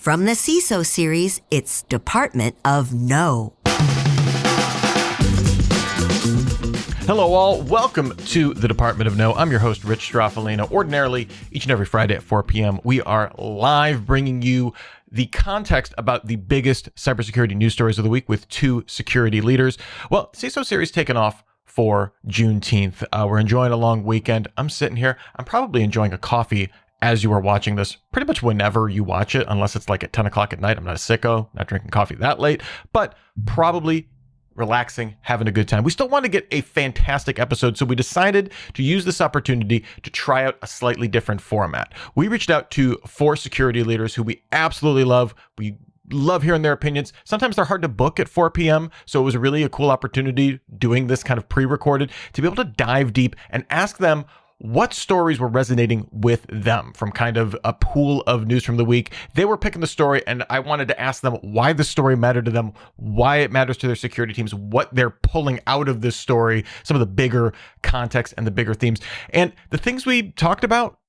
From the CISO series, it's Department of No. Hello all, welcome to the Department of No. I'm your host, Rich Straffolino. Ordinarily, each and every Friday at 4 p.m., we are live bringing you the context about the biggest cybersecurity news stories of the week with two security leaders. Well, CISO series taken off for Juneteenth. We're enjoying a long weekend. I'm sitting here. I'm probably enjoying a coffee as you are watching this, pretty much whenever you watch it, unless it's like at 10 o'clock at night. I'm not a sicko, not drinking coffee that late, but probably relaxing, having a good time. We still want to get a fantastic episode, so we decided to use this opportunity to try out a slightly different format. We reached out to four security leaders who we absolutely love. We love hearing their opinions. Sometimes they're hard to book at 4 p.m., so it was really a cool opportunity doing this kind of pre-recorded to be able to dive deep and ask them what stories were resonating with them from kind of a pool of news from the week. They were picking the story, and I wanted to ask them why the story mattered to them, why it matters to their security teams, what they're pulling out of this story, some of the bigger context and the bigger themes. And the things we talked about,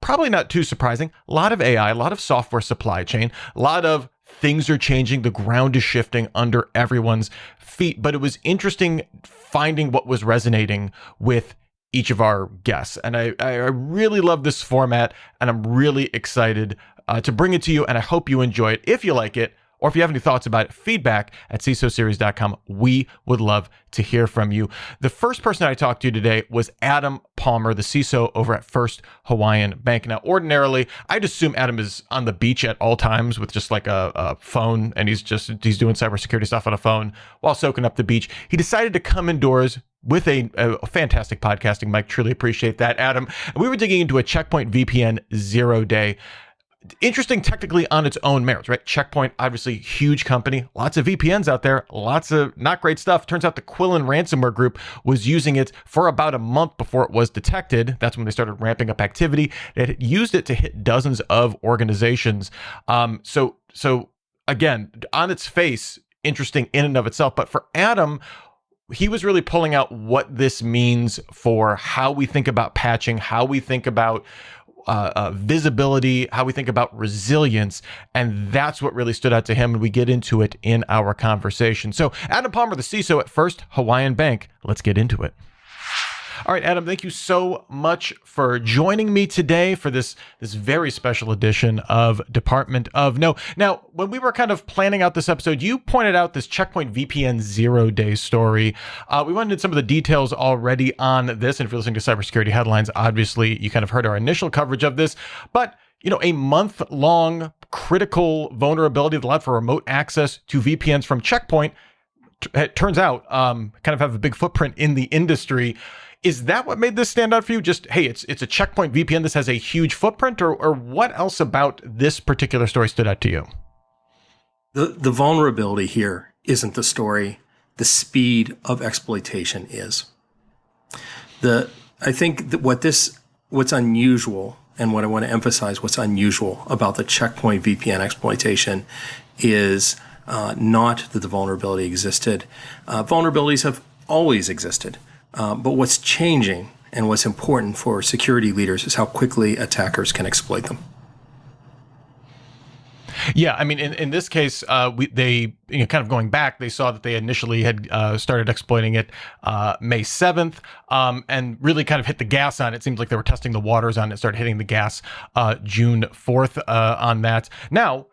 probably not too surprising. A lot of AI, a lot of software supply chain, a lot of things are changing. The ground is shifting under everyone's feet. But it was interesting finding what was resonating with each of our guests. And I really love this format, and I'm really excited to bring it to you, and I hope you enjoy it. If you like it, or if you have any thoughts about it, feedback at CISOseries.com. We would love to hear from you. The first person I talked to today was Adam Palmer, the CISO over at First Hawaiian Bank. Now, ordinarily, I'd assume Adam is on the beach at all times with just like a phone, and he's doing cybersecurity stuff on a phone while soaking up the beach. He decided to come indoors with a fantastic podcasting mic. Truly appreciate that, Adam. And we were digging into a Checkpoint VPN 0-day. Interesting technically on its own merits, right? Checkpoint, obviously huge company, lots of VPNs out there, lots of not great stuff. Turns out the Quillen ransomware group was using it for about a month before it was detected. That's when they started ramping up activity. They had used it to hit dozens of organizations. So again, on its face, interesting in and of itself. But for Adam, he was really pulling out what this means for how we think about patching, how we think about visibility, how we think about resilience. And that's what really stood out to him. And we get into it in our conversation. So Adam Palmer, the CISO at First Hawaiian Bank. Let's get into it. All right, Adam, thank you so much for joining me today for this very special edition of Department of No. Now, when we were kind of planning out this episode, you pointed out this Checkpoint VPN 0-day story. We went into some of the details already on this, and if you're listening to Cybersecurity Headlines, obviously you kind of heard our initial coverage of this, but a month-long critical vulnerability that allowed for remote access to VPNs from Checkpoint, it turns out, kind of have a big footprint in the industry. Is that what made this stand out for you? Just, hey, it's a Checkpoint VPN. This has a huge footprint, or what else about this particular story stood out to you? The vulnerability here isn't the story. The speed of exploitation is. I think that what's unusual, and what I want to emphasize, what's unusual about the Checkpoint VPN exploitation is not that the vulnerability existed. Vulnerabilities have always existed. But what's changing and what's important for security leaders is how quickly attackers can exploit them. Yeah, I mean, in this case, they kind of going back, they saw that they initially had started exploiting it May 7th and really kind of hit the gas on it. It seems like they were testing the waters on it, started hitting the gas June 4th on that. Now,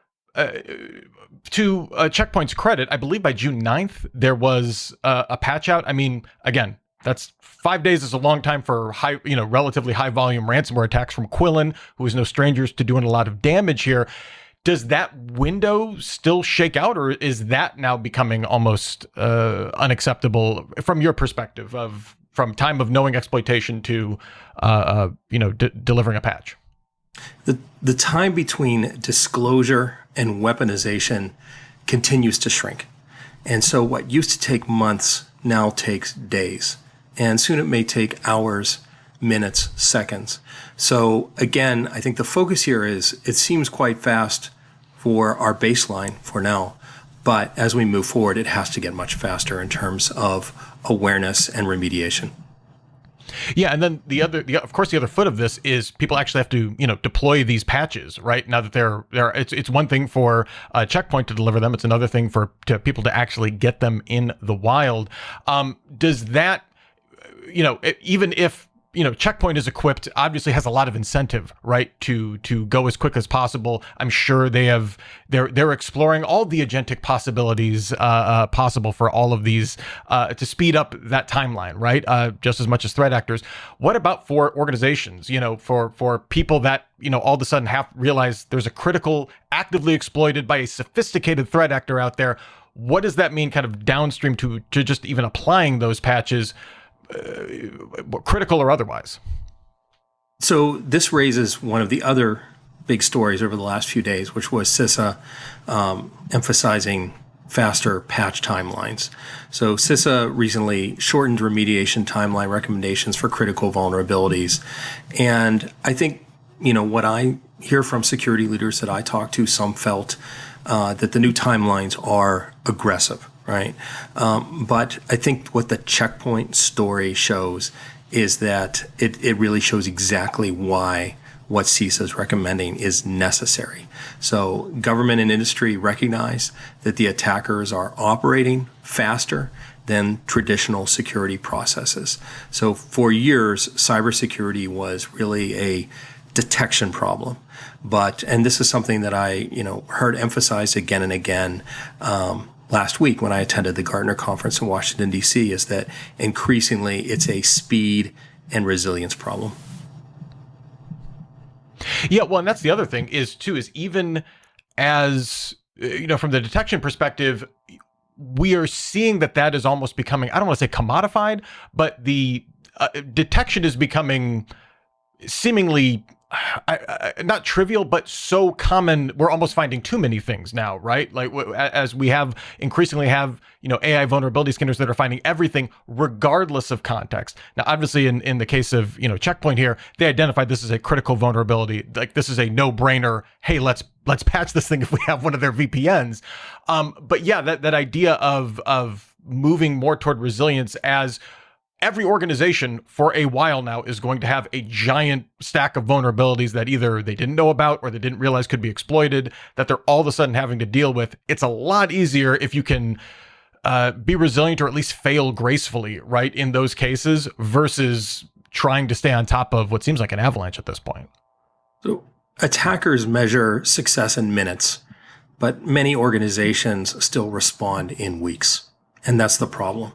to Checkpoint's credit, I believe by June 9th, there was a patch out. I mean, again, that's 5 days is a long time for relatively high volume ransomware attacks from Quillen, who is no strangers to doing a lot of damage here. Does that window still shake out, or is that now becoming almost unacceptable from your perspective from time of knowing exploitation to delivering a patch? The time between disclosure and weaponization continues to shrink. And so what used to take months now takes days. And soon it may take hours, minutes, seconds. So again, I think the focus here is it seems quite fast for our baseline for now. But as we move forward, it has to get much faster in terms of awareness and remediation. Yeah, and then of course, the other foot of this is people actually have to, deploy these patches, right? Now that it's one thing for Checkpoint to deliver them, it's another thing for people to actually get them in the wild. Does that, even if Checkpoint is equipped, obviously has a lot of incentive, right, to go as quick as possible. I'm sure they're exploring all the agentic possibilities possible for all of these to speed up that timeline, right? Just as much as threat actors. What about for organizations? For people that all of a sudden have realized there's a critical, actively exploited by a sophisticated threat actor out there. What does that mean, kind of downstream to just even applying those patches? Critical or otherwise. So this raises one of the other big stories over the last few days, which was CISA emphasizing faster patch timelines. So CISA recently shortened remediation timeline recommendations for critical vulnerabilities. And I think, what I hear from security leaders that I talk to, some felt that the new timelines are aggressive. Right. But I think what the Checkpoint story shows is that it really shows exactly why what CISA is recommending is necessary. So government and industry recognize that the attackers are operating faster than traditional security processes. So for years, cybersecurity was really a detection problem. And this is something that I, heard emphasized again and again, last week when I attended the Gartner conference in Washington, D.C., is that increasingly it's a speed and resilience problem. Yeah, well, and that's the other thing is even as, from the detection perspective, we are seeing that is almost becoming, I don't want to say commodified, but the detection is becoming seemingly not trivial, but so common. We're almost finding too many things now, right? Like as we increasingly have, AI vulnerability scanners that are finding everything regardless of context. Now, obviously in the case of, Checkpoint here, they identified this as a critical vulnerability. Like this is a no brainer. Hey, let's patch this thing if we have one of their VPNs. But yeah, that idea of moving more toward resilience, as every organization for a while now is going to have a giant stack of vulnerabilities that either they didn't know about or they didn't realize could be exploited, that they're all of a sudden having to deal with. It's a lot easier if you can be resilient or at least fail gracefully, right, in those cases, versus trying to stay on top of what seems like an avalanche at this point. So attackers measure success in minutes, but many organizations still respond in weeks. And that's the problem.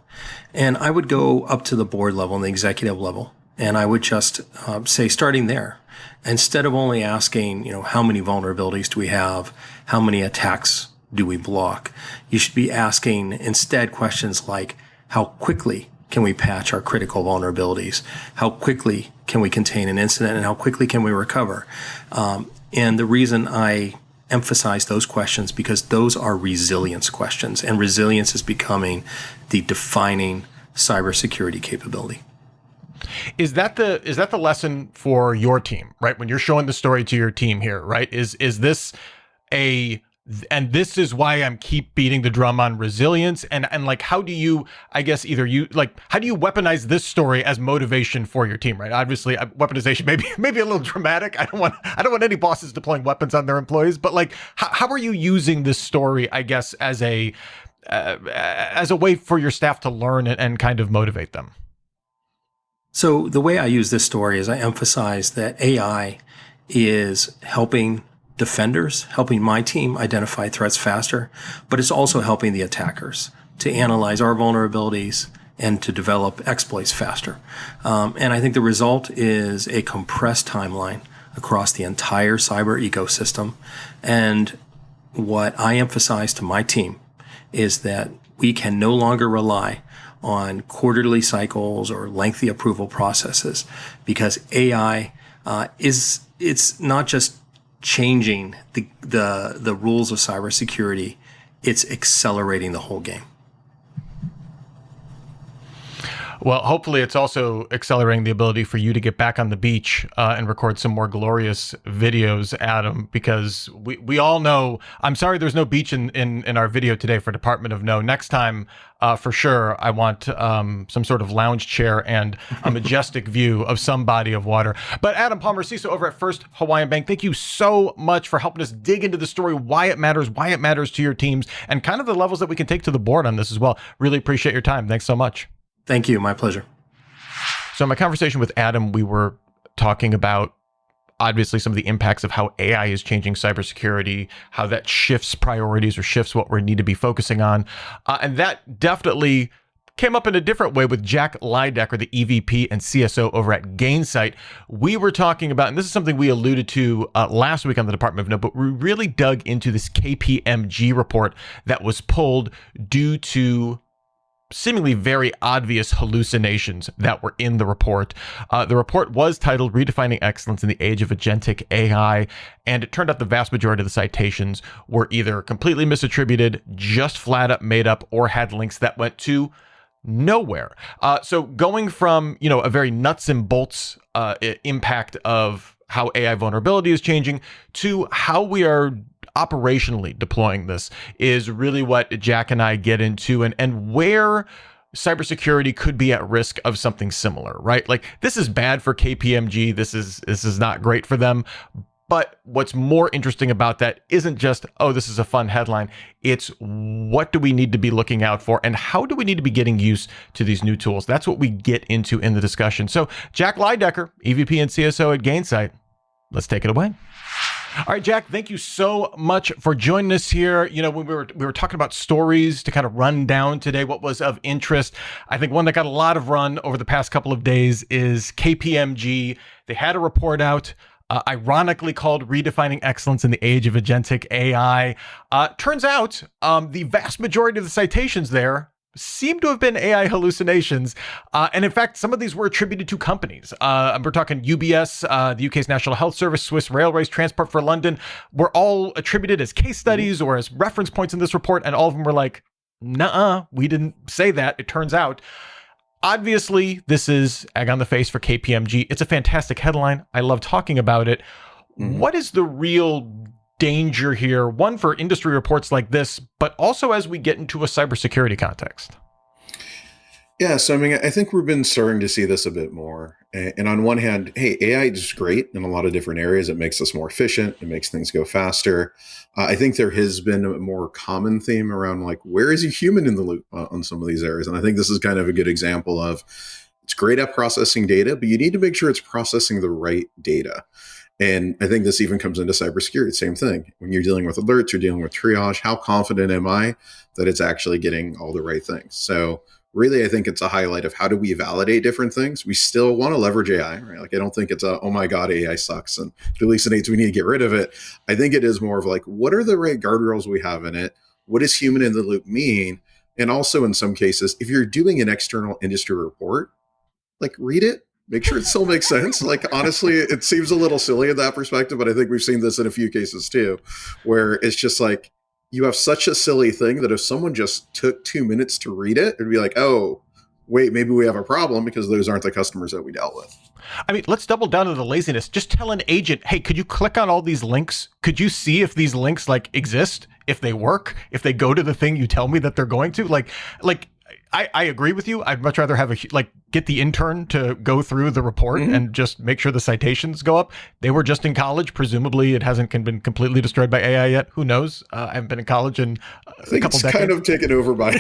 And I would go up to the board level and the executive level, and I would just say, starting there, instead of only asking, how many vulnerabilities do we have? How many attacks do we block? You should be asking instead questions like, how quickly can we patch our critical vulnerabilities? How quickly can we contain an incident? And how quickly can we recover? And the reason I emphasize those questions because those are resilience questions, and resilience is becoming the defining cybersecurity capability. Is that the lesson for your team, right? When you're showing the story to your team here, right? Is this and this is why I'm keep beating the drum on resilience, and like, how do you, I guess, how do you weaponize this story as motivation for your team, right? Obviously, weaponization maybe a little dramatic. I don't want any bosses deploying weapons on their employees, but like, how are you using this story, I guess, as a way for your staff to learn and kind of motivate them? So the way I use this story is I emphasize that AI is helping defenders, helping my team identify threats faster, but it's also helping the attackers to analyze our vulnerabilities and to develop exploits faster. And I think the result is a compressed timeline across the entire cyber ecosystem. And what I emphasize to my team is that we can no longer rely on quarterly cycles or lengthy approval processes, because AI it's not just changing the rules of cybersecurity, it's accelerating the whole game. Well, hopefully it's also accelerating the ability for you to get back on the beach and record some more glorious videos, Adam, because we all know, I'm sorry there's no beach in our video today for Department of No. Next time, for sure, I want some sort of lounge chair and a majestic view of some body of water. But Adam Palmer, CISO over at First Hawaiian Bank, thank you so much for helping us dig into the story, why it matters to your teams, and kind of the levels that we can take to the board on this as well. Really appreciate your time. Thanks so much. Thank you. My pleasure. So in my conversation with Adam, we were talking about obviously some of the impacts of how AI is changing cybersecurity, how that shifts priorities or shifts what we need to be focusing on. And that definitely came up in a different way with Jack Lydecker, the EVP and CSO over at Gainsight. We were talking about, and this is something we alluded to last week on the Department of No, but we really dug into this KPMG report that was pulled due to seemingly very obvious hallucinations that were in the report. The report was titled Redefining Excellence in the Age of Agentic AI, and it turned out the vast majority of the citations were either completely misattributed, just flat up made up, or had links that went to nowhere. So going from, a very nuts and bolts impact of how AI vulnerability is changing to how we are operationally deploying this is really what Jack and I get into, and where cybersecurity could be at risk of something similar, right? Like, this is bad for KPMG. This is not great for them. But what's more interesting about that isn't just, oh, this is a fun headline. It's what do we need to be looking out for, and how do we need to be getting used to these new tools? That's what we get into in the discussion. So Jack Lydecker, EVP and CSO at Gainsight, let's take it away. All right, Jack, thank you so much for joining us here. When we were talking about stories to kind of run down today, what was of interest, I think one that got a lot of run over the past couple of days is KPMG. They had a report out, ironically called Redefining Excellence in the Age of Agentic AI. Turns out the vast majority of the citations there seem to have been AI hallucinations. And in fact, some of these were attributed to companies. We're talking UBS, the UK's National Health Service, Swiss Railways, Transport for London, were all attributed as case studies or as reference points in this report. And all of them were like, nuh-uh, we didn't say that, it turns out. Obviously, this is egg on the face for KPMG. It's a fantastic headline. I love talking about it. What is the real danger here, one for industry reports like this, but also as we get into a cybersecurity context? Yeah, so I think we've been starting to see this a bit more. And on one hand, hey, AI is great in a lot of different areas. It makes us more efficient. It makes things go faster. I think there has been a more common theme around, like, where is a human in the loop on some of these areas? And I think this is kind of a good example of, it's great at processing data, but you need to make sure it's processing the right data. And I think this even comes into cybersecurity, same thing. When you're dealing with alerts, you're dealing with triage, how confident am I that it's actually getting all the right things? So really, I think it's a highlight of how do we validate different things. We still want to leverage AI, right? Like, I don't think it's a, oh my God, AI sucks and it hallucinates, we need to get rid of it. I think it is more of like, what are the right guardrails we have in it? What does human in the loop mean? And also in some cases, if you're doing an external industry report, like, read it, make sure it still makes sense. Like, honestly, it seems a little silly in that perspective, but I think we've seen this in a few cases too, where it's just like, you have such a silly thing that if someone just took 2 minutes to read it, it'd be like, oh, wait, maybe we have a problem because those aren't the customers that we dealt with. I mean, let's double down to the laziness. Just tell an agent, hey, could you click on all these links? Could you see if these links exist, if they work, if they go to the thing you tell me that they're going to? I agree with you. I'd much rather have get the intern to go through the report and just make sure the citations go up. They were just in college. Presumably it hasn't been completely destroyed by AI yet. Who knows? I haven't been in college in a couple decades. Kind of taken over by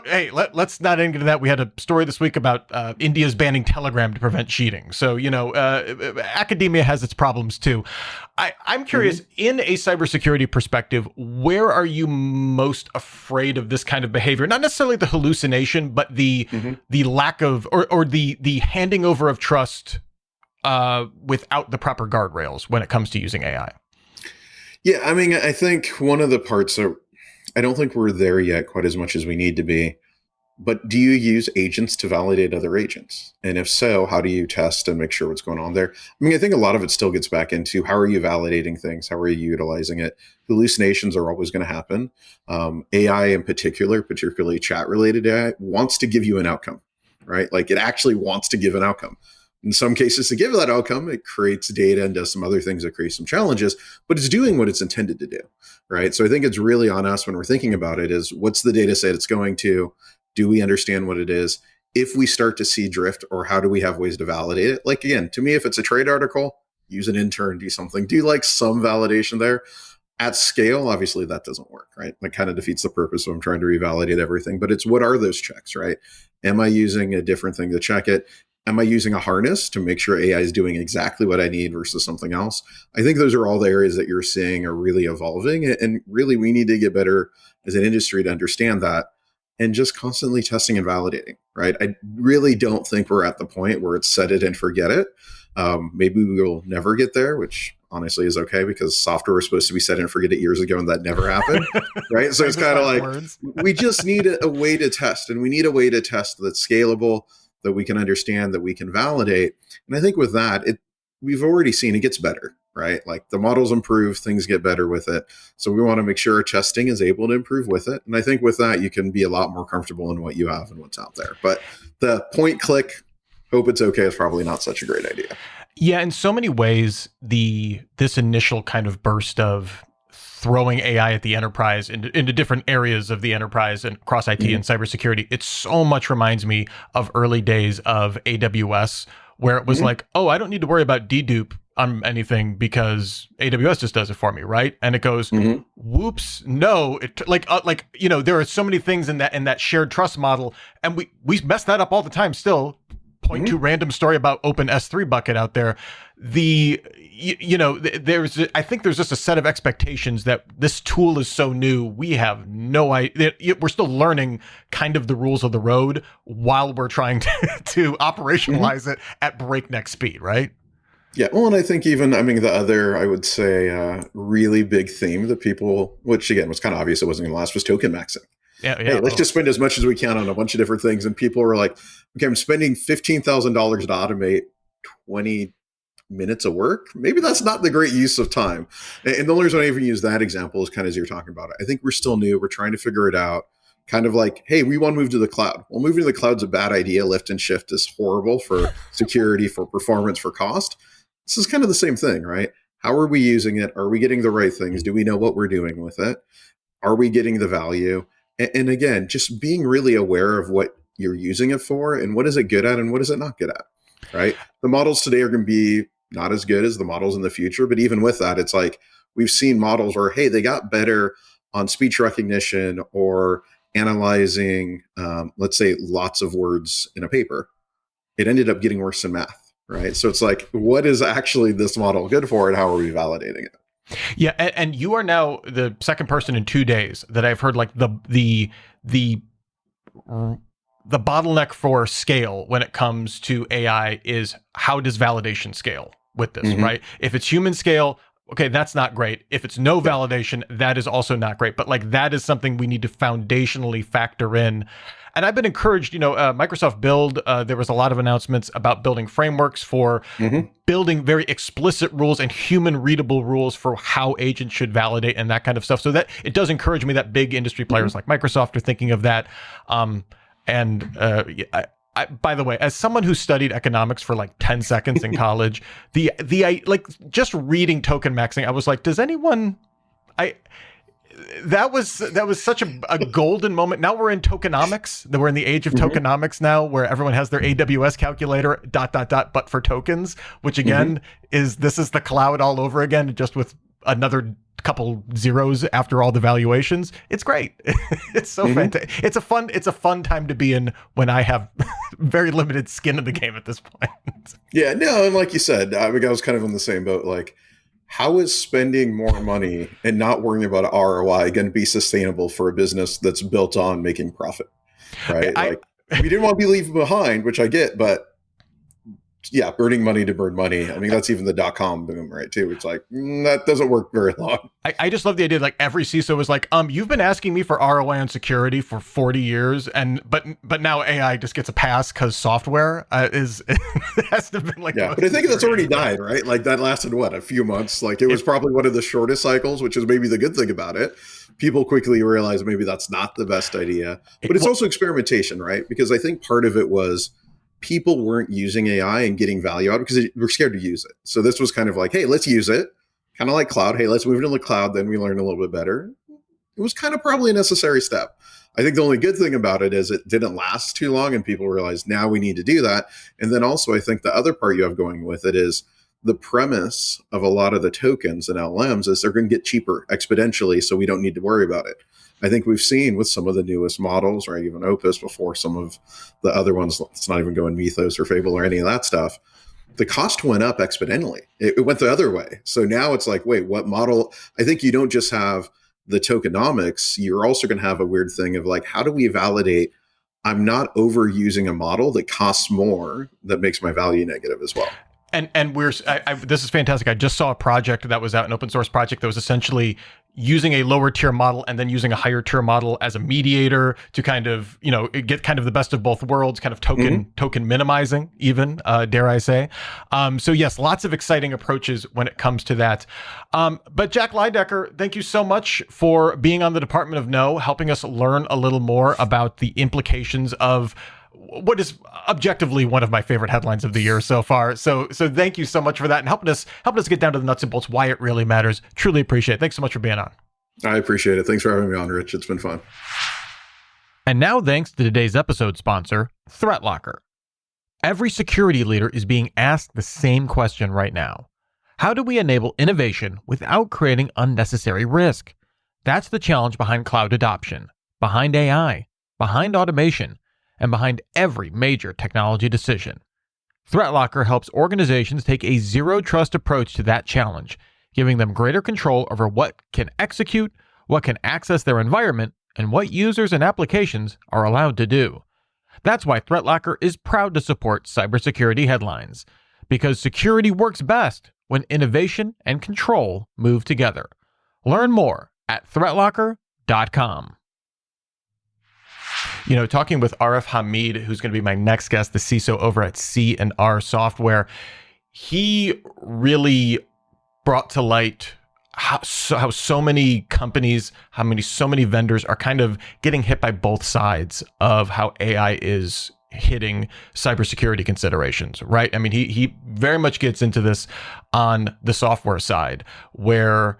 Hey, let's not get into that. We had a story this week about India's banning Telegram to prevent cheating. So, academia has its problems too. I'm curious, in a cybersecurity perspective, where are you most afraid of this kind of behavior? Not necessarily the hallucination, but the lack of or the handing over of trust without the proper guardrails when it comes to using AI. Yeah, I think one of the parts that I don't think we're there yet quite as much as we need to be But do you use agents to validate other agents? And if so, how do you test and make sure what's going on there? I mean, I think a lot of it still gets back into how are you validating things? How are you utilizing it? Hallucinations are always going to happen. AI in particular, particularly chat related AI, wants to give you an outcome, right? Like it actually wants to give an outcome. In some cases, to give that outcome, it creates data and does some other things that create some challenges, but it's doing what it's intended to do, right? So I think it's really on us when we're thinking about it is what's the data set it's going to? Do we understand what it is? If we start to see drift, or how do we have ways to validate it? Like, again, to me, if it's a trade article, use an intern, do something. Do like some validation there. At scale, obviously that doesn't work, right? That kind of defeats the purpose of I'm trying to revalidate everything. But it's what are those checks, right? Am I using a different thing to check it? Am I using a harness to make sure AI is doing exactly what I need versus something else? I think those are all the areas that you're seeing are really evolving. And really, we need to get better as an industry to understand that and just constantly testing and validating, right? I really don't think we're at the point where it's set it and forget it. Maybe we will never get there, which honestly is okay because software was supposed to be set and forget it years ago and that never happened, right? So it's kind of like, we just need a way to test, and we need a way to test that's scalable, that we can understand, that we can validate. And I think with that, we've already seen it gets better, right? Like the models improve, things get better with it. So we want to make sure our testing is able to improve with it. And I think with that, you can be a lot more comfortable in what you have and what's out there. But the point click, hope it's okay is probably not such a great idea. Yeah, in so many ways, this initial kind of burst of throwing AI at the enterprise into different areas of the enterprise and across IT and cybersecurity, it so much reminds me of early days of AWS, where it was like, oh, I don't need to worry about dedupe on anything because AWS just does it for me, right? And it goes, whoops, no, there are so many things in that shared trust model, and we mess that up all the time still. Point to random story about open S3 bucket out there. I think there's just a set of expectations that this tool is so new. We have no idea. We're still learning kind of the rules of the road while we're trying to operationalize it at breakneck speed, right? Yeah. Well, and I think the other, I would say, really big theme that people, which again was kind of obvious it wasn't going to last, was token maxing. Yeah, hey, let's just spend as much as we can on a bunch of different things. And people were like, okay, I'm spending $15,000 to automate 20 minutes of work. Maybe that's not the great use of time. And the only reason I even use that example is kind of as you're talking about it. I think we're still new. We're trying to figure it out. Kind of like, hey, we want to move to the cloud. Well, moving to the cloud's a bad idea. Lift and shift is horrible for security, for performance, for cost. This is kind of the same thing, right? How are we using it? Are we getting the right things? Do we know what we're doing with it? Are we getting the value? And again, just being really aware of what you're using it for and what is it good at and what is it not good at, right? The models today are going to be not as good as the models in the future. But even with that, it's like we've seen models where, hey, they got better on speech recognition or analyzing, let's say, lots of words in a paper. It ended up getting worse in math, right? So it's like, what is actually this model good for and how are we validating it? Yeah, and you are now the second person in 2 days that I've heard like the bottleneck for scale when it comes to AI is how does validation scale with this, right? If it's human scale, okay, that's not great. If it's no validation, that is also not great. But like that is something we need to foundationally factor in. And I've been encouraged, Microsoft Build, there was a lot of announcements about building frameworks for building very explicit rules and human readable rules for how agents should validate and that kind of stuff. So that it does encourage me that big industry players like Microsoft are thinking of that. By the way, as someone who studied economics for like 10 seconds in college, just reading token maxing, I was like, does anyone, that was such a golden moment. Now we're in tokenomics. We're in the age of tokenomics now, where everyone has their AWS calculator ... but for tokens, which again this is the cloud all over again, just with another couple zeros after all the valuations. It's great. It's so fantastic. It's a fun time to be in when I have very limited skin in the game at this point. Yeah, no, and like you said, I was kind of in the same boat. Like, how is spending more money and not worrying about ROI going to be sustainable for a business that's built on making profit? Right? We didn't want to be leaving behind, which I get, but burning money to burn money. I mean, that's even the dot-com boom, right, too. It's like, that doesn't work very long. I just love the idea, like every CISO was like, you've been asking me for ROI on security for 40 years, but now AI just gets a pass because software it has to have been like... Yeah, but I think that's already died, right? Like that lasted, a few months? Like it was probably one of the shortest cycles, which is maybe the good thing about it. People quickly realized maybe that's not the best idea. But it's also experimentation, right? Because I think part of it was people weren't using AI and getting value out because we're scared to use it. So this was kind of like, hey, let's use it. Kind of like cloud. Hey, let's move it into the cloud. Then we learn a little bit better. It was kind of probably a necessary step. I think the only good thing about it is it didn't last too long and people realized now we need to do that. And then also I think the other part you have going with it is the premise of a lot of the tokens and LLMs is they're going to get cheaper exponentially. So we don't need to worry about it. I think we've seen with some of the newest models, or even Opus before some of the other ones, let's not even go in Mythos or Fable or any of that stuff, the cost went up exponentially. It went the other way. So now it's like, wait, what model? I think you don't just have the tokenomics, you're also going to have a weird thing of like, how do we validate I'm not overusing a model that costs more that makes my value negative as well? And this is fantastic. I just saw a project that was out, an open source project that was essentially using a lower tier model and then using a higher tier model as a mediator to kind of, get kind of the best of both worlds, kind of token minimizing even, dare I say. So yes, lots of exciting approaches when it comes to that. But Jack Lydecker, thank you so much for being on the Department of No, helping us learn a little more about the implications of what is objectively one of my favorite headlines of the year so far. So thank you so much for that and helping us get down to the nuts and bolts, why it really matters. Truly appreciate it. Thanks so much for being on. I appreciate it. Thanks for having me on, Rich. It's been fun. And now thanks to today's episode sponsor, ThreatLocker. Every security leader is being asked the same question right now. How do we enable innovation without creating unnecessary risk? That's the challenge behind cloud adoption, behind AI, behind automation, and behind every major technology decision. ThreatLocker helps organizations take a zero-trust approach to that challenge, giving them greater control over what can execute, what can access their environment, and what users and applications are allowed to do. That's why ThreatLocker is proud to support cybersecurity headlines, because security works best when innovation and control move together. Learn more at ThreatLocker.com. Talking with Arif Hamid, who's going to be my next guest, the CISO over at C&R Software, he really brought to light how so many companies, so many vendors are kind of getting hit by both sides of how AI is hitting cybersecurity considerations, right? I mean, he very much gets into this on the software side, where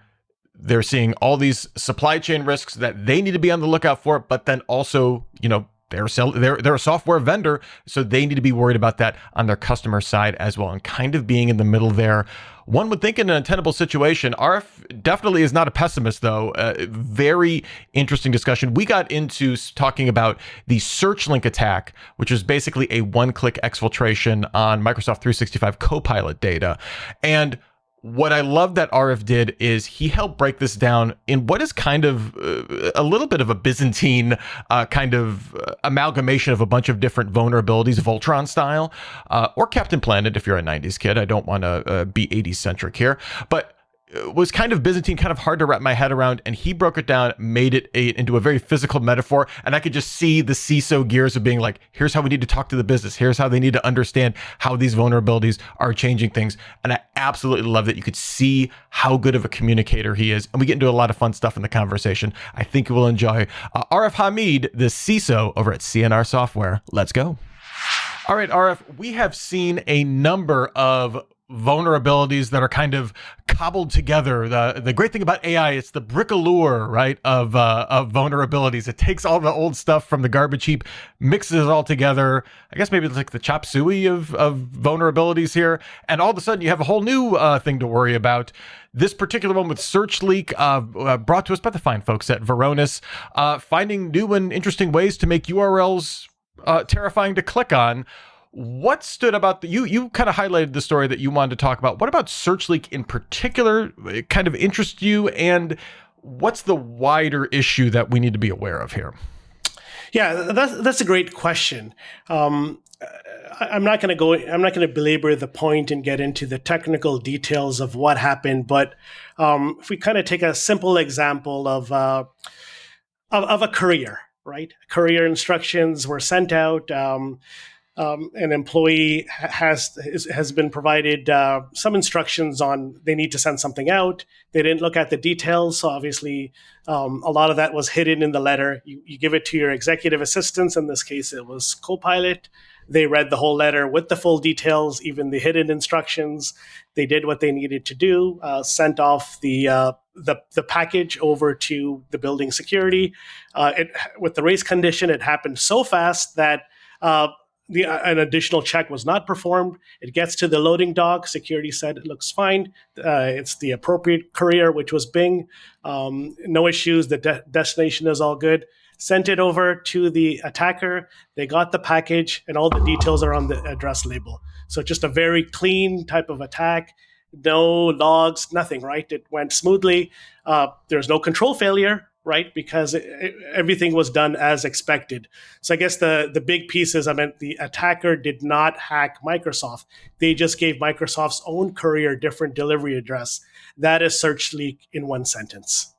they're seeing all these supply chain risks that they need to be on the lookout for, but then also, they're a software vendor, so they need to be worried about that on their customer side as well, and kind of being in the middle there. One would think in an untenable situation. Arif definitely is not a pessimist, though. Very interesting discussion. We got into talking about the SearchLeak attack, which is basically a one-click exfiltration on Microsoft 365 Copilot data. And what I love that Arif did is he helped break this down in what is kind of a little bit of a Byzantine kind of amalgamation of a bunch of different vulnerabilities, Voltron style, or Captain Planet if you're a 90s kid. I don't want to be 80s centric here, but was kind of Byzantine, kind of hard to wrap my head around, and he broke it down, made it into a very physical metaphor, and I could just see the CISO gears of being like, here's how we need to talk to the business, here's how they need to understand how these vulnerabilities are changing things, and I absolutely love that you could see how good of a communicator he is, and we get into a lot of fun stuff in the conversation. I think you will enjoy. Arif Hamid, the CISO over at C&R Software. Let's go. All right, Arif, we have seen a number of vulnerabilities that are kind of cobbled together. The great thing about AI, it's the bricoleur, right, of vulnerabilities. It takes all the old stuff from the garbage heap, mixes it all together. I guess maybe it's like the chop suey of vulnerabilities here, and all of a sudden you have a whole new thing to worry about. This particular one with SearchLeak, brought to us by the fine folks at Varonis, finding new and interesting ways to make URLs terrifying to click on. What stood about you kind of highlighted the story that you wanted to talk about. What about SearchLeak in particular kind of interests you, and what's the wider issue that we need to be aware of here? Yeah, that's a great question. I'm not going to go. I'm not going to belabor the point and get into the technical details of what happened. But if we kind of take a simple example of a courier, right? Courier instructions were sent out. An employee has been provided some instructions on they need to send something out. They didn't look at the details, so obviously a lot of that was hidden in the letter. You give it to your executive assistants. In this case, it was Copilot. They read the whole letter with the full details, even the hidden instructions. They did what they needed to do, sent off the package over to the building security. With the race condition, it happened so fast that an additional check was not performed. It gets to the loading dock. Security said it looks fine. It's the appropriate courier, which was Bing. No issues. The destination is all good. Sent it over to the attacker. They got the package, and all the details are on the address label. So just a very clean type of attack. No logs, nothing, right? It went smoothly. There's no control failure, right? Because everything was done as expected. So I guess the big piece is, the attacker did not hack Microsoft. They just gave Microsoft's own courier different delivery address. That is SearchLeak in one sentence.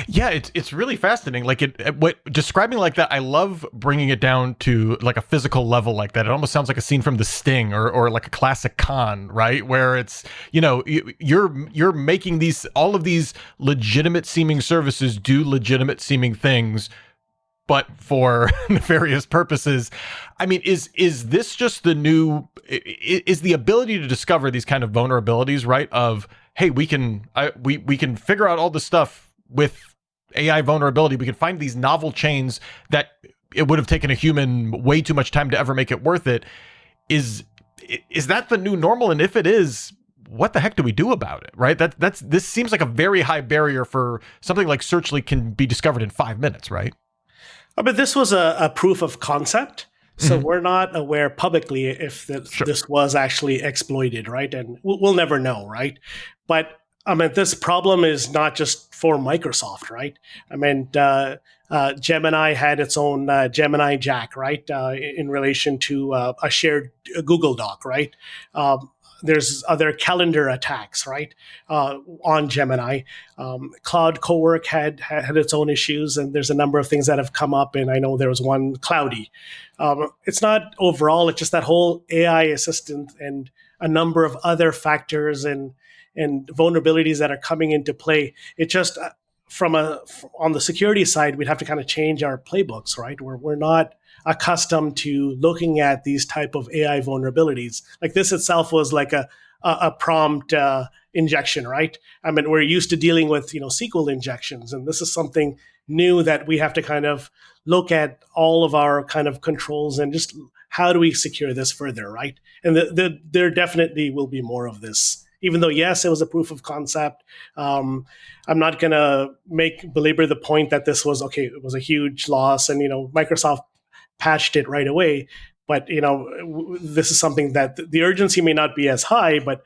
Yeah, it's really fascinating. Like what describing like that, I love bringing it down to like a physical level like that. It almost sounds like a scene from The Sting or like a classic con, right? Where it's, you're making all of these legitimate seeming services do legitimate seeming things, but for nefarious purposes. I mean, is this just the new? Is the ability to discover these kind of vulnerabilities, right? Of, hey, we can figure out all this stuff with AI vulnerability. We can find these novel chains that it would have taken a human way too much time to ever make it worth it. Is that the new normal? And if it is, what the heck do we do about it? Right? This seems like a very high barrier for something like SearchLeak can be discovered in 5 minutes, right? But this was a proof of concept. So we're not aware publicly if this was actually exploited, right? And we'll never know, right? But this problem is not just for Microsoft, right? Gemini had its own Gemini Jack, right? In relation to a shared Google Doc, right? There's other calendar attacks, right? On Gemini. Cloud Cowork had its own issues, and there's a number of things that have come up, and I know there was one Cloudy. It's not overall, it's just that whole AI assistant and a number of other factors and vulnerabilities that are coming into play. It just on the security side, we'd have to kind of change our playbooks, right? We're not accustomed to looking at these type of AI vulnerabilities. Like this itself was like a prompt injection, right? We're used to dealing with SQL injections, and this is something new that we have to kind of look at all of our kind of controls and just how do we secure this further, right? And there definitely will be more of this. Even though, yes, it was a proof of concept, I'm not going to belabor the point that this was, okay, it was a huge loss and, Microsoft patched it right away. But, this is something that the urgency may not be as high, but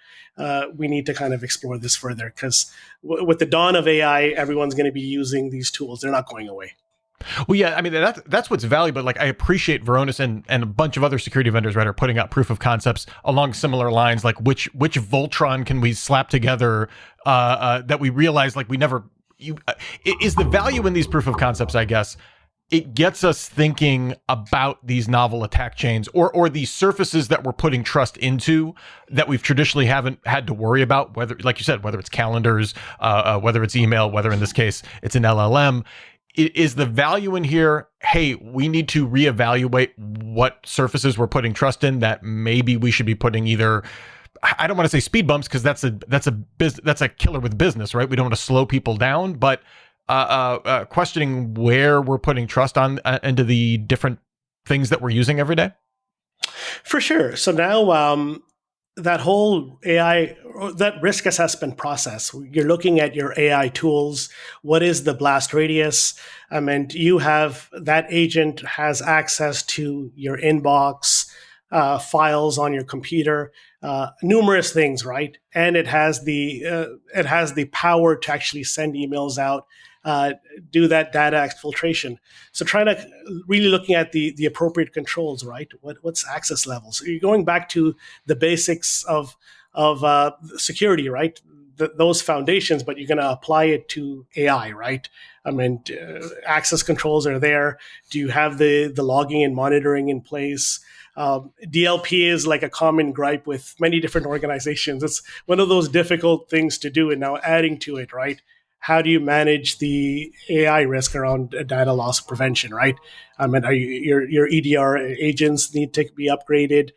we need to kind of explore this further because with the dawn of AI, everyone's going to be using these tools. They're not going away. Well, yeah, that's what's valuable. Like I appreciate Varonis and a bunch of other security vendors, right, are putting out proof of concepts along similar lines. Like which Voltron can we slap together that we realize like we never. Is the value in these proof of concepts? I guess it gets us thinking about these novel attack chains or these surfaces that we're putting trust into that we've traditionally haven't had to worry about. Whether, like you said, whether it's calendars, whether it's email, whether in this case it's an LLM. Is the value in here, hey, we need to reevaluate what surfaces we're putting trust in that maybe we should be putting either, I don't want to say speed bumps because that's a killer with business, right? We don't want to slow people down, but questioning where we're putting trust on into the different things that we're using every day. For sure. So now that whole AI, that risk assessment process, you're looking at your AI tools. What is the blast radius? You have that agent has access to your inbox, files on your computer, numerous things, right? And it has the power to actually send emails out. do that data exfiltration. So trying to really looking at the appropriate controls, right? What's access levels? So you're going back to the basics of security, right? Those foundations, but you're going to apply it to AI, right? I mean, access controls are there. Do you have the logging and monitoring in place? DLP is like a common gripe with many different organizations. It's one of those difficult things to do, and now adding to it, right? How do you manage the AI risk around data loss prevention, right? I mean, your EDR agents need to be upgraded.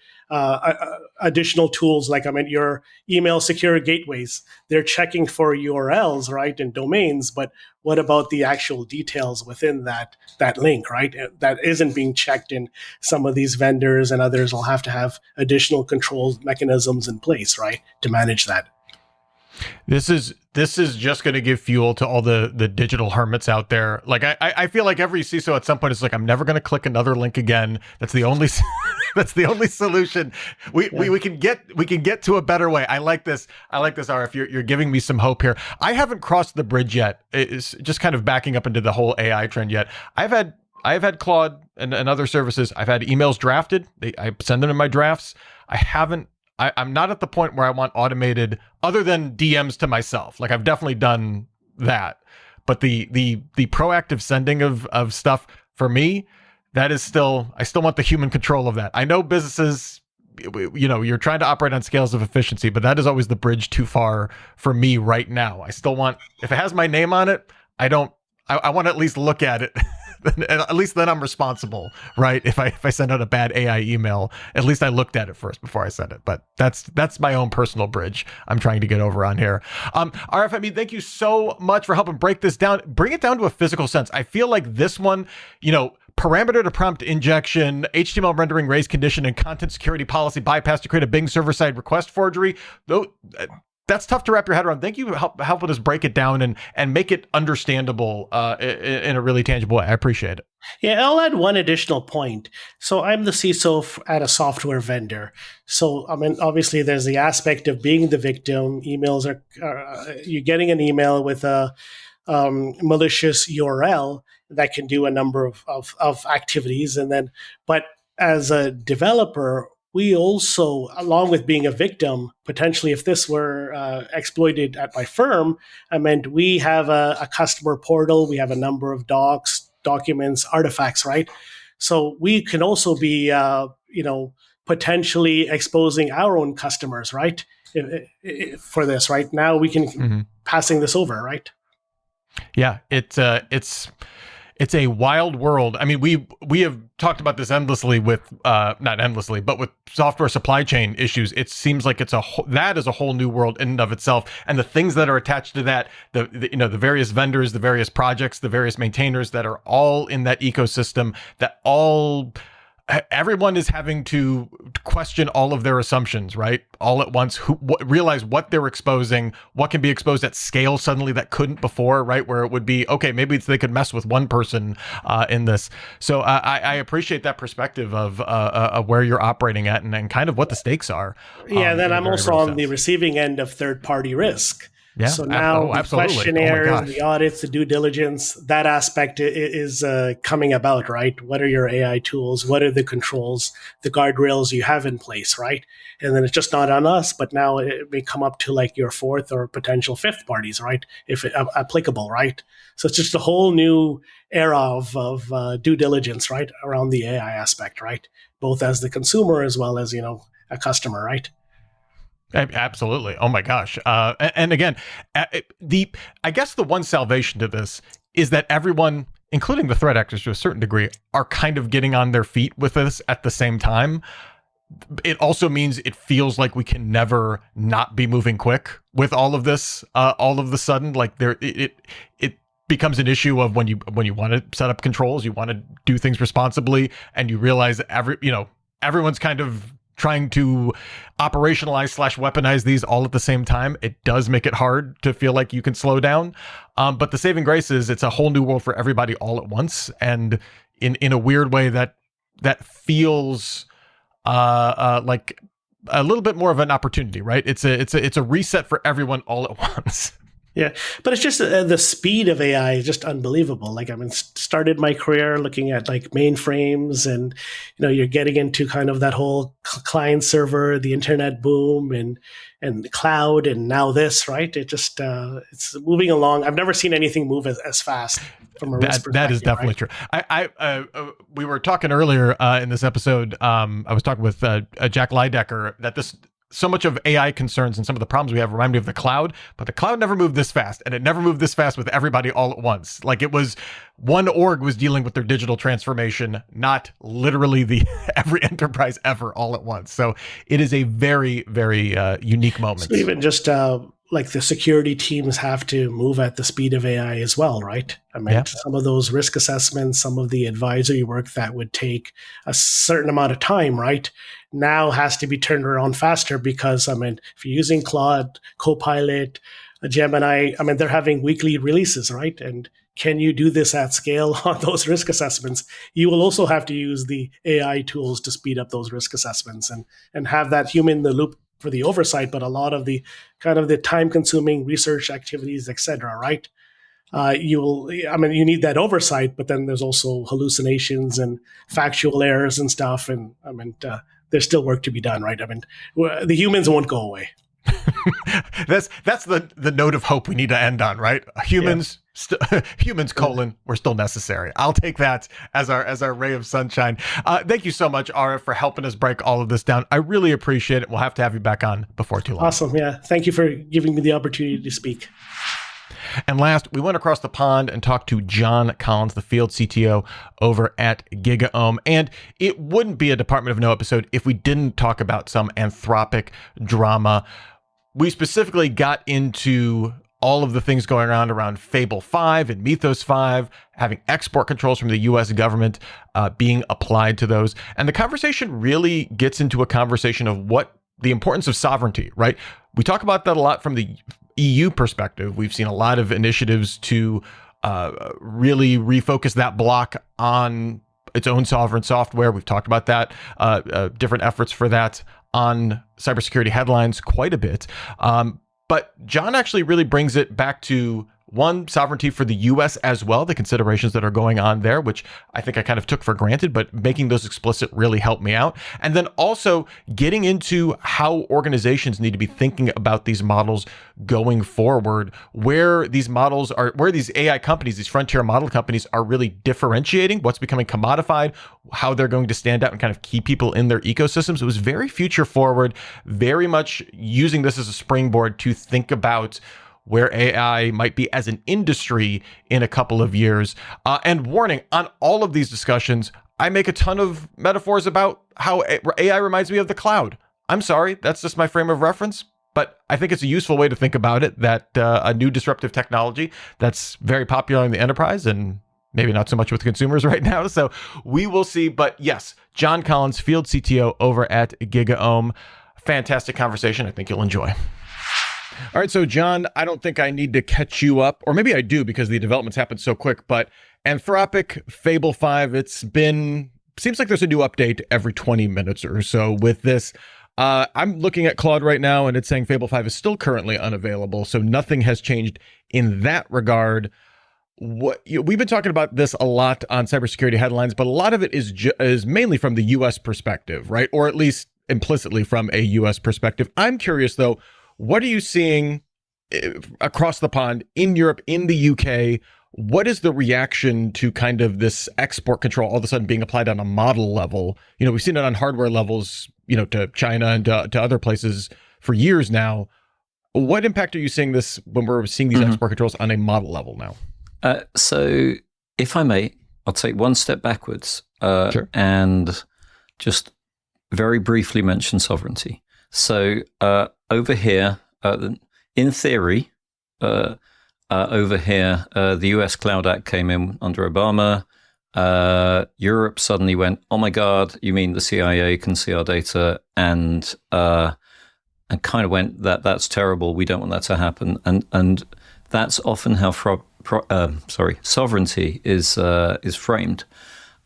Additional tools like, I mean, your email secure gateways, they're checking for URLs, right, and domains, but what about the actual details within that link, right? That isn't being checked, in some of these vendors and others will have to have additional control mechanisms in place, right, to manage that. This is just going to give fuel to all the digital hermits out there. Like I feel like every CISO at some point is like, I'm never going to click another link again. That's the only that's the only solution. We can get to a better way. I like this, RF. You're giving me some hope here. I haven't crossed the bridge yet. It's just kind of backing up into the whole AI trend yet. I've had Claude and other services. I've had emails drafted. I send them in my drafts. I'm not at the point where I want automated, other than DMs to myself. Like, I've definitely done that, but the proactive sending of stuff, for me, that is still, I still want the human control of that. I know businesses, you're trying to operate on scales of efficiency, but that is always the bridge too far for me right now. I still want, if it has my name on it, I want to at least look at it. At least then I'm responsible, right? If I send out a bad AI email, at least I looked at it first before I sent it. But that's my own personal bridge I'm trying to get over on here. RF, I mean, thank you so much for helping break this down. Bring it down to a physical sense. I feel like this one, parameter to prompt injection, HTML rendering, raise condition, and content security policy bypass to create a Bing server-side request forgery. Though that's tough to wrap your head around. Thank you for helping us break it down and make it understandable in a really tangible way. I appreciate it. Yeah, I'll add one additional point. So I'm the CISO at a software vendor. So, I mean, obviously there's the aspect of being the victim. Emails are, you're getting an email with a malicious URL that can do a number of activities. But as a developer, we also, along with being a victim, potentially if this were exploited at my firm, I meant we have a customer portal, we have a number of docs, documents, artifacts, right? So we can also be, potentially exposing our own customers, right? For this, right? Now we can passing this over, right? Yeah, it's a wild world. I mean, we have talked about this endlessly with, not endlessly, but with software supply chain issues. It seems like that is a whole new world in and of itself. And the things that are attached to that, the various vendors, the various projects, the various maintainers that are all in that ecosystem, everyone is having to question all of their assumptions, right? All at once, realize what they're exposing, what can be exposed at scale suddenly that couldn't before, right? Where it would be, okay, maybe they could mess with one person in this. So I appreciate that perspective of where you're operating at and kind of what the stakes are. Yeah, then I'm also on the receiving end of third-party risk. Yeah, so now the questionnaires, the audits, the due diligence, that aspect is coming about, right? What are your AI tools? What are the controls, the guardrails you have in place, right? And then it's just not on us, but now it may come up to like your fourth or potential fifth parties, right? If applicable, right? So it's just a whole new era of due diligence, right? Around the AI aspect, right? Both as the consumer as well as, a customer, right? Absolutely. Oh my gosh. And again, I guess the one salvation to this is that everyone, including the threat actors to a certain degree, are kind of getting on their feet with this at the same time. It also means it feels like we can never not be moving quick with all of this. All of the sudden, like it becomes an issue of when you want to set up controls, you want to do things responsibly, and you realize everyone's kind of trying to operationalize / weaponize these all at the same time. It does make it hard to feel like you can slow down. But the saving grace is it's a whole new world for everybody all at once. And in a weird way that feels like a little bit more of an opportunity, right? It's a reset for everyone all at once. Yeah, but it's just the speed of AI is just unbelievable. Like, I mean, started my career looking at like mainframes, and you're getting into kind of that whole client server, the internet boom, and the cloud, and now this, right? It just it's moving along. I've never seen anything move as fast from a risk perspective. That is definitely true. We were talking earlier in this episode. I was talking with Jack Lydecker that so much of AI concerns and some of the problems we have remind me of the cloud, but the cloud never moved this fast, and it never moved this fast with everybody all at once. Like, it was one org was dealing with their digital transformation, not literally every enterprise ever all at once. So it is a very, very unique moment. So even just like the security teams have to move at the speed of AI as well, right? I mean, some of those risk assessments, some of the advisory work that would take a certain amount of time, right, now has to be turned around faster because, I mean, if you're using Claude, Copilot, Gemini, I mean, they're having weekly releases, right? And can you do this at scale on those risk assessments? You will also have to use the AI tools to speed up those risk assessments and have that human in the loop for the oversight, but a lot of the kind of the time-consuming research activities, et cetera, right? You need that oversight, but then there's also hallucinations and factual errors and stuff. And I mean, there's still work to be done, right? I mean, the humans won't go away. That's the note of hope we need to end on, right? Humans, we're still necessary. I'll take that as our ray of sunshine. Thank you so much, Ara, for helping us break all of this down. I really appreciate it. We'll have to have you back on before too long. Awesome. Yeah. Thank you for giving me the opportunity to speak. And last, we went across the pond and talked to John Collins, the field CTO over at GigaOM. And it wouldn't be a Department of No episode if we didn't talk about some Anthropic drama. We specifically got into all of the things going around Fable 5 and Mythos 5, having export controls from the US government being applied to those. And the conversation really gets into a conversation of what the importance of sovereignty, right? We talk about that a lot from the EU perspective. We've seen a lot of initiatives to really refocus that block on its own sovereign software. We've talked about that, different efforts for that on cybersecurity headlines quite a bit. But John actually really brings it back to one, sovereignty for the US as well, the considerations that are going on there, which I think I kind of took for granted, but making those explicit really helped me out. And then also getting into how organizations need to be thinking about these models going forward, where these AI companies, these frontier model companies are really differentiating, what's becoming commodified, how they're going to stand out and kind of keep people in their ecosystems. It was very future forward, very much using this as a springboard to think about where AI might be as an industry in a couple of years. And warning, on all of these discussions, I make a ton of metaphors about how AI reminds me of the cloud. I'm sorry, that's just my frame of reference, but I think it's a useful way to think about it, that a new disruptive technology that's very popular in the enterprise and maybe not so much with consumers right now. So we will see. But yes, John Collins, field CTO over at GigaOM. Fantastic conversation. I think you'll enjoy. All right, so John, I don't think I need to catch you up, or maybe I do because the developments happened so quick, but Anthropic, Fable 5, seems like there's a new update every 20 minutes or so with this. I'm looking at Claude right now, and it's saying Fable 5 is still currently unavailable, so nothing has changed in that regard. We've been talking about this a lot on cybersecurity headlines, but a lot of it is mainly from the U.S. perspective, right? Or at least implicitly from a U.S. perspective. I'm curious, though, what are you seeing across the pond in Europe, in the UK? What is the reaction to kind of this export control all of a sudden being applied on a model level? We've seen it on hardware levels, to China and to other places for years now. What impact are you seeing this when we're seeing these export controls on a model level now? So if I may, I'll take one step backwards Sure. and just very briefly mention sovereignty. So over here, in theory, over here, the US Cloud Act came in under Obama. Europe suddenly went, oh my God, you mean the CIA can see our data? And kind of went, that's terrible. We don't want that to happen. And that's often how sovereignty is framed.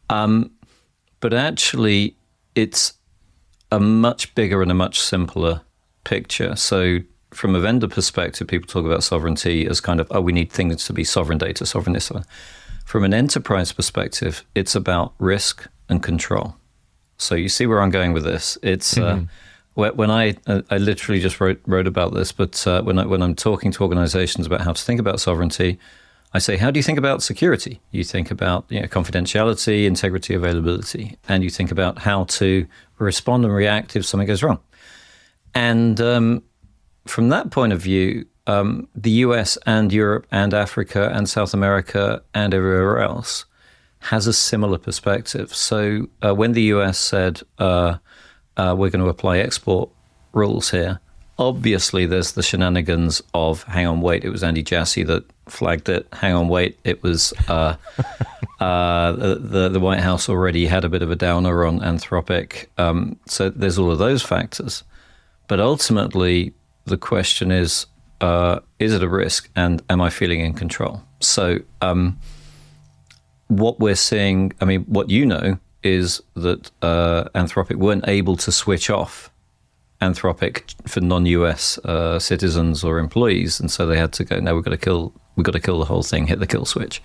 But actually, it's a much bigger and a much simpler picture. So from a vendor perspective, people talk about sovereignty as kind of, oh, we need things to be sovereign data, sovereign this. From an enterprise perspective, it's about risk and control. So you see where I'm going with this. It's when I literally just wrote about this, but when I'm talking to organizations about how to think about sovereignty, I say, how do you think about security? You think about confidentiality, integrity, availability, and you think about how to respond and react if something goes wrong. And from that point of view, the US and Europe and Africa and South America and everywhere else has a similar perspective. So when the US said, we're going to apply export rules here, obviously there's the shenanigans of, hang on, wait, it was Andy Jassy that flagged it. Hang on, wait, it was the White House already had a bit of a downer on Anthropic. So there's all of those factors. But ultimately, the question is it a risk, and am I feeling in control? So what we're seeing, I mean, what you know is that Anthropic weren't able to switch off Anthropic for non-US citizens or employees, and so they had to go, no, we've got to kill the whole thing, hit the kill switch.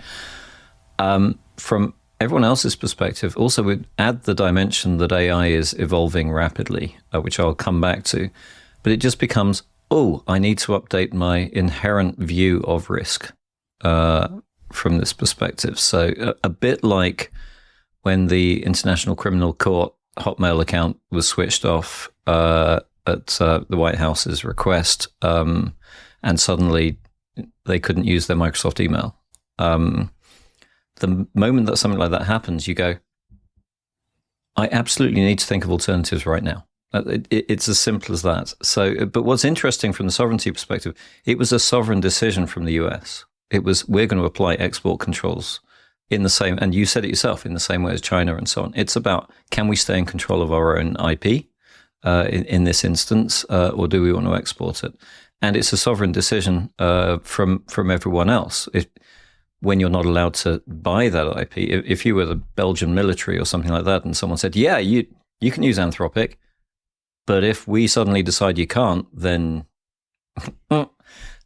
From everyone else's perspective, also we add the dimension that AI is evolving rapidly, which I'll come back to, but it just becomes, oh, I need to update my inherent view of risk from this perspective. So a bit like when the International Criminal Court Hotmail account was switched off at the White House's request, and suddenly they couldn't use their Microsoft email. The moment that something like that happens, you go, I absolutely need to think of alternatives right now. It's as simple as that. So, but what's interesting from the sovereignty perspective, it was a sovereign decision from the US. It was, we're going to apply export controls in the same, and you said it yourself, in the same way as China and so on. It's about, can we stay in control of our own IP in this instance, or do we want to export it? And it's a sovereign decision from everyone else. When you're not allowed to buy that IP, if you were the Belgian military or something like that, and someone said, yeah, you can use Anthropic, but if we suddenly decide you can't, then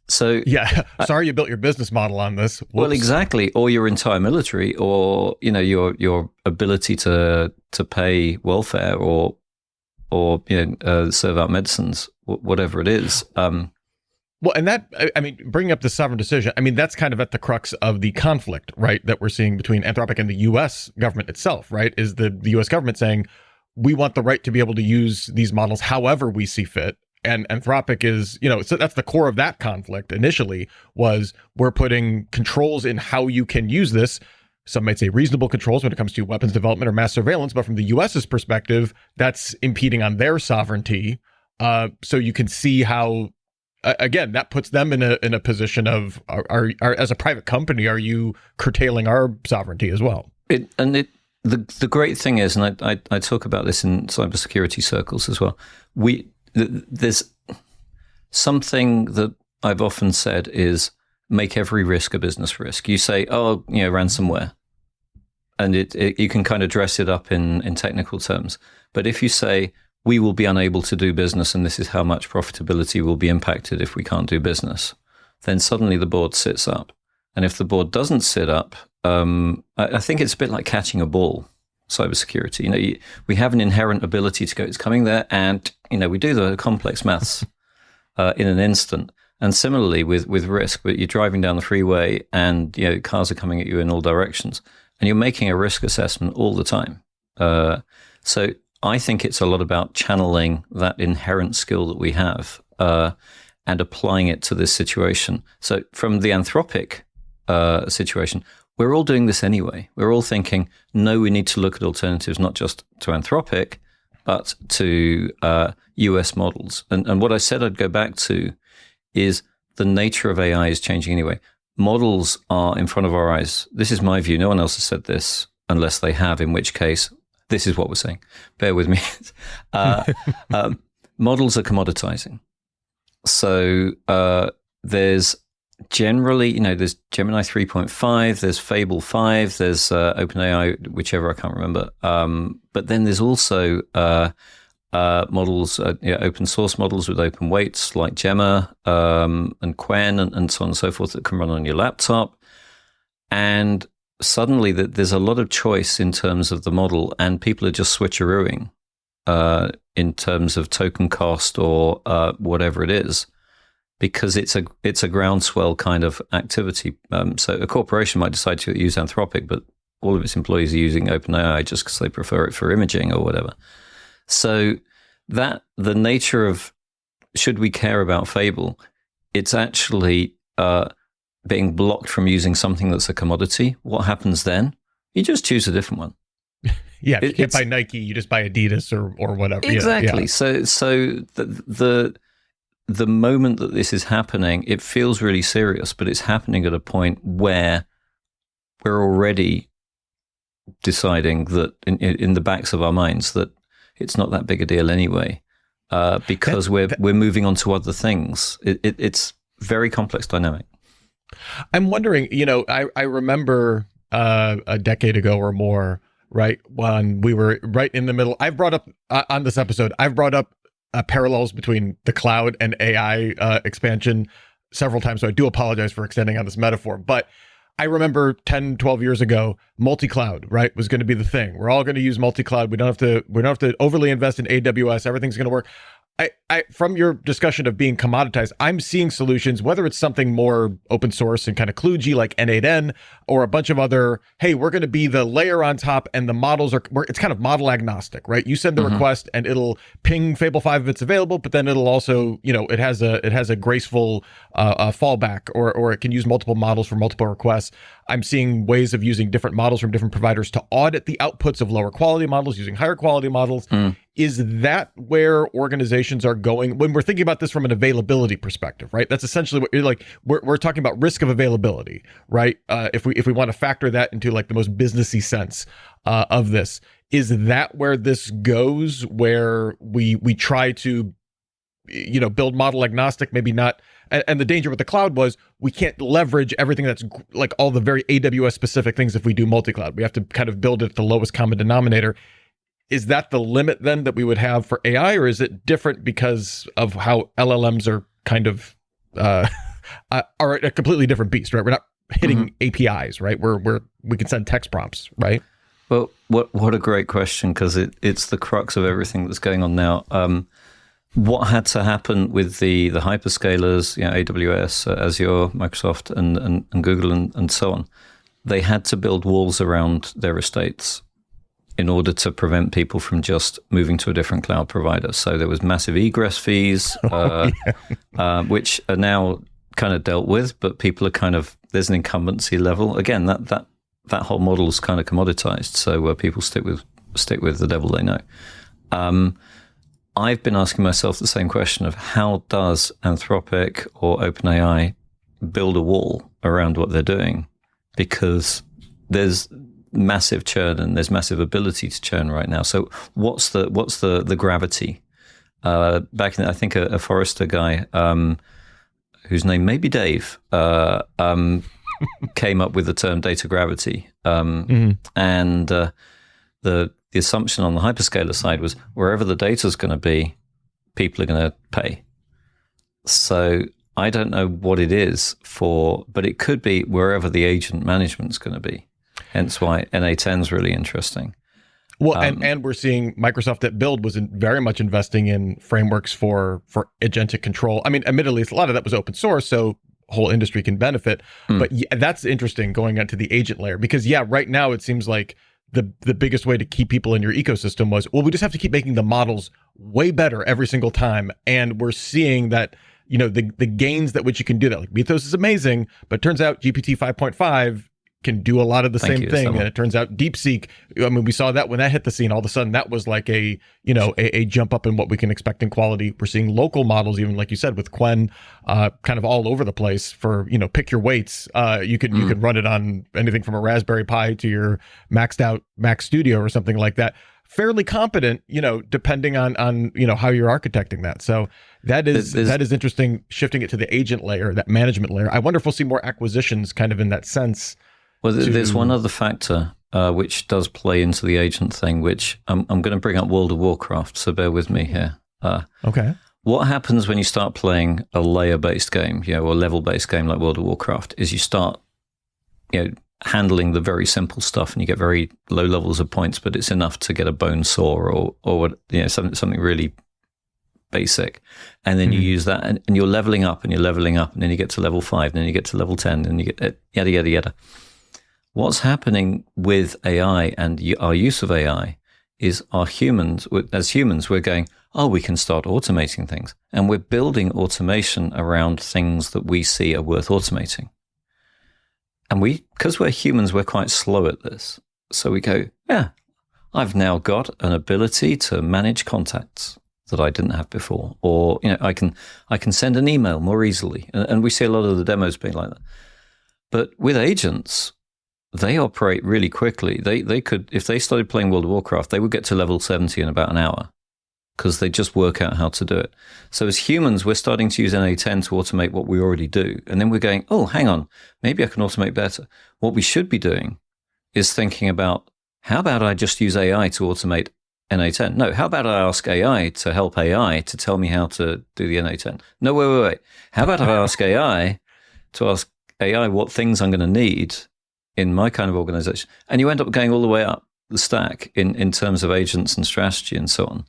so yeah, sorry you built your business model on this. Whoops. Well, exactly, or your entire military, or your ability to pay welfare, or serve out medicines, whatever it is. Well, and that, I mean, bringing up the sovereign decision, I mean, that's kind of at the crux of the conflict, right, that we're seeing between Anthropic and the U.S. government itself, right, is the U.S. government saying, we want the right to be able to use these models however we see fit. And Anthropic is, so that's the core of that conflict initially, was we're putting controls in how you can use this. Some might say reasonable controls when it comes to weapons development or mass surveillance, but from the U.S.'s perspective, that's impeding on their sovereignty. So you can see how, again, that puts them in a position of, are as a private company, are you curtailing our sovereignty as well? The great thing is, and I talk about this in cybersecurity circles as well, there's something that I've often said is, make every risk a business risk. You say, ransomware, and you can kind of dress it up in technical terms. But if you say, we will be unable to do business, and this is how much profitability will be impacted if we can't do business, then suddenly the board sits up. And if the board doesn't sit up, I think it's a bit like catching a ball, cybersecurity. We have an inherent ability to go, it's coming there, and we do the complex maths in an instant. And similarly with risk, but you're driving down the freeway and cars are coming at you in all directions, and you're making a risk assessment all the time. So I think it's a lot about channeling that inherent skill that we have and applying it to this situation. So from the Anthropic situation, we're all doing this anyway. We're all thinking, no, we need to look at alternatives, not just to Anthropic, but to US models. And what I said I'd go back to is the nature of AI is changing anyway. Models are in front of our eyes. This is my view. No one else has said this unless they have, in which case, this is what we're saying. Bear with me. Models are commoditizing. So there's generally, there's Gemini 3.5, there's Fable 5, there's OpenAI, whichever, I can't remember. But then there's also models, open source models with open weights like Gemma and Quen and so on and so forth that can run on your laptop. And suddenly there's a lot of choice in terms of the model, and people are just switcherooing in terms of token cost or whatever it is, because it's a groundswell kind of activity. So a corporation might decide to use Anthropic, but all of its employees are using OpenAI just because they prefer it for imaging or whatever. So that the nature of, should we care about Fable, it's actually being blocked from using something that's a commodity. What happens then? You just choose a different one. Yeah, if you can't buy Nike, you just buy Adidas or whatever. Exactly. Yeah. So the moment that this is happening, it feels really serious, but it's happening at a point where we're already deciding that in the backs of our minds that it's not that big a deal anyway, because we're moving on to other things. It's very complex dynamic. I'm wondering, I remember a decade ago or more, right, when we were right in the middle. I've brought up on this episode, parallels between the cloud and AI expansion several times. So I do apologize for extending on this metaphor, but I remember 10, 12 years ago, multi-cloud, right, was going to be the thing. We're all going to use multi-cloud. We don't have to overly invest in AWS. Everything's going to work. I from your discussion of being commoditized, I'm seeing solutions, whether it's something more open source and kind of kludgy like N8N, or a bunch of other, hey, we're going to be the layer on top and the models it's kind of model agnostic, right? You send the request and it'll ping Fable 5 if it's available, but then it'll also, it has a graceful fallback, or it can use multiple models for multiple requests. I'm seeing ways of using different models from different providers to audit the outputs of lower quality models using higher quality models. Is that where organizations are going when we're thinking about this from an availability perspective, right? That's essentially what you're like. We're talking about risk of availability, right? If we want to factor that into like the most businessy sense of this, is that where this goes? Where we try to, build model agnostic, maybe not. And the danger with the cloud was we can't leverage everything that's like all the very AWS specific things if we do multi-cloud. We have to kind of build it at the lowest common denominator. Is that the limit then that we would have for AI, or is it different because of how LLMs are kind of are a completely different beast, right? We're not hitting APIs, right? We can send text prompts, right? Well, what a great question, because it's the crux of everything that's going on now. What had to happen with the hyperscalers, AWS, Azure, Microsoft, and Google, and so on? They had to build walls around their estates in order to prevent people from just moving to a different cloud provider. So there was massive egress fees, which are now kind of dealt with, but people are there's an incumbency level. Again, that whole model is kind of commoditized. So people stick with the devil they know. I've been asking myself the same question of how does Anthropic or OpenAI build a wall around what they're doing? Because there's massive churn and there's massive ability to churn right now. So what's the gravity? Back in, I think a Forrester guy, whose name may be Dave, came up with the term data gravity. And the assumption on the hyperscaler side was wherever the data is going to be, people are going to pay. So I don't know what it is but it could be wherever the agent management is going to be. Hence why N8N is really interesting. Well, and we're seeing Microsoft at Build was very much investing in frameworks for agentic control. I mean, admittedly, a lot of that was open source, so whole industry can benefit. But that's interesting going on to the agent layer, because right now it seems like the biggest way to keep people in your ecosystem was, well, we just have to keep making the models way better every single time. And we're seeing that, the gains that which you can do that. Like Mythos is amazing, but it turns out GPT 5.5 can do a lot of the same thing. And it turns out DeepSeek, I mean, we saw that when that hit the scene, all of a sudden that was like a jump up in what we can expect in quality. We're seeing local models, even like you said, with Quen, kind of all over the place for, pick your weights. You can run it on anything from a Raspberry Pi to your maxed out Mac Studio or something like that. Fairly competent, depending on how you're architecting that. So that is interesting, shifting it to the agent layer, that management layer. I wonder if we'll see more acquisitions kind of in that sense. Well, there's one other factor which does play into the agent thing, which I'm going to bring up World of Warcraft, so bear with me here. Okay. What happens when you start playing a layer-based game, or a level-based game like World of Warcraft, is you start, handling the very simple stuff, and you get very low levels of points, but it's enough to get a bone saw or something really basic, and then you use that, and you're leveling up, and then you get to level 5, and then you get to level 10, and you get yada yada yada. What's happening with AI and our use of AI is as humans, we're going, we can start automating things. And we're building automation around things that we see are worth automating. And because we're humans, we're quite slow at this. So we go, I've now got an ability to manage contacts that I didn't have before. Or, I can send an email more easily. And we see a lot of the demos being like that. But with agents, they operate really quickly. They could, if they started playing World of Warcraft, they would get to level 70 in about an hour because they just work out how to do it. So as humans, we're starting to use NA10 to automate what we already do. And then we're going, hang on, maybe I can automate better. What we should be doing is thinking about, how about I just use AI to automate NA10? No, how about I ask AI to help AI to tell me how to do the NA10? No, wait. How about I ask AI to ask AI what things I'm going to need in my kind of organization? And you end up going all the way up the stack in terms of agents and strategy and so on.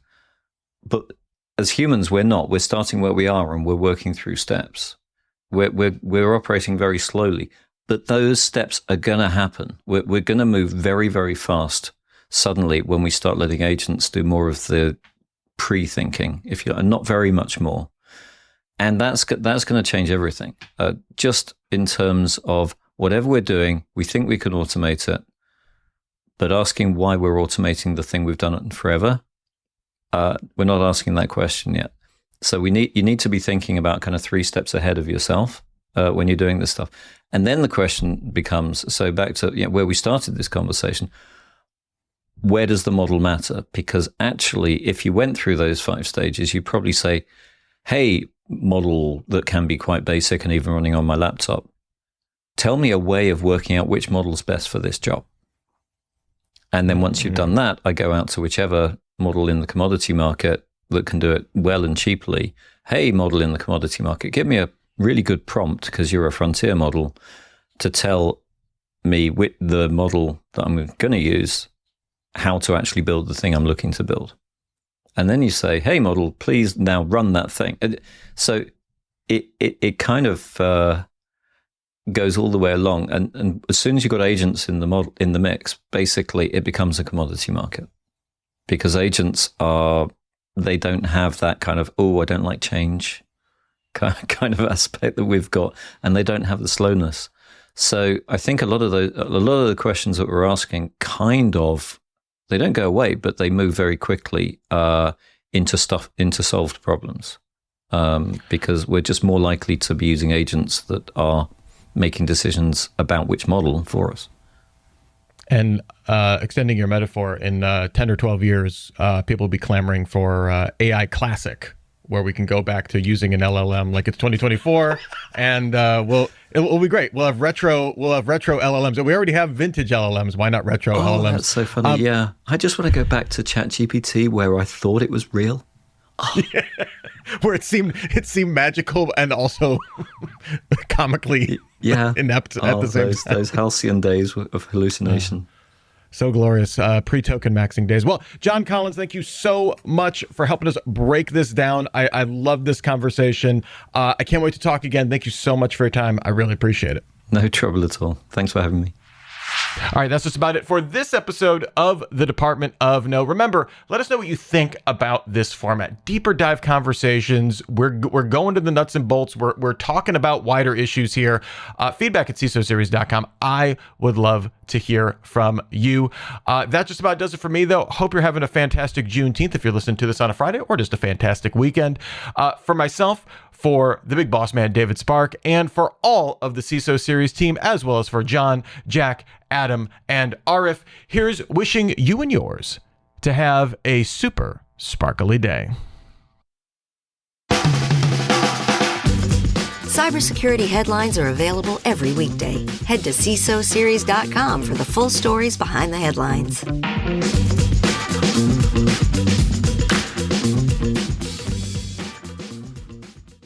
But as humans, we're not. We're starting where we are, and we're working through steps. We're operating very slowly, but those steps are going to happen. We're going to move very, very fast suddenly when we start letting agents do more of the pre-thinking, if you like, and not very much more. And that's going to change everything. Just in terms of whatever we're doing, we think we can automate it, but asking why we're automating the thing we've done it forever, we're not asking that question yet. So you need to be thinking about kind of 3 steps ahead of yourself when you're doing this stuff. And then the question becomes, so back to where we started this conversation, where does the model matter? Because actually, if you went through those 5 stages, you probably say, hey, model that can be quite basic and even running on my laptop, tell me a way of working out which model's best for this job. And then once you've done that, I go out to whichever model in the commodity market that can do it well and cheaply. Hey, model in the commodity market, give me a really good prompt, because you're a frontier model, to tell me with the model that I'm going to use how to actually build the thing I'm looking to build. And then you say, hey, model, please now run that thing. So it kind of goes all the way along. And as soon as you've got agents in the mix, basically it becomes a commodity market. Because agents they don't have that kind of, I don't like change kind of aspect that we've got, and they don't have the slowness. So I think a lot of the questions that we're asking they don't go away, but they move very quickly into solved problems, because we're just more likely to be using agents that are making decisions about which model for us. And extending your metaphor, in 10 or 12 years, people will be clamoring for AI Classic, where we can go back to using an LLM like it's 2024, and it will be great. We'll have retro LLMs. We already have vintage LLMs. Why not retro LLMs? That's so funny. Yeah, I just want to go back to ChatGPT, where I thought it was real. Yeah. Where it seemed magical and also comically inept at the same time. Those halcyon days of hallucination. So glorious. Pre-token maxing days. Well, John Collins, thank you so much for helping us break this down. I love this conversation. I can't wait to talk again. Thank you so much for your time. I really appreciate it. No trouble at all. Thanks for having me. All right, that's just about it for this episode of the Department of No. Remember, let us know what you think about this format. Deeper dive conversations. We're going to the nuts and bolts. We're talking about wider issues here. Feedback at CISOseries.com. I would love to hear from you. That just about does it for me, though. Hope you're having a fantastic Juneteenth if you're listening to this on a Friday, or just a fantastic weekend. For myself, for the big boss man, David Spark, and for all of the CISO Series team, as well as for John, Jack, Adam, and Arif, here's wishing you and yours to have a super sparkly day. Cybersecurity headlines are available every weekday. Head to CISOseries.com for the full stories behind the headlines.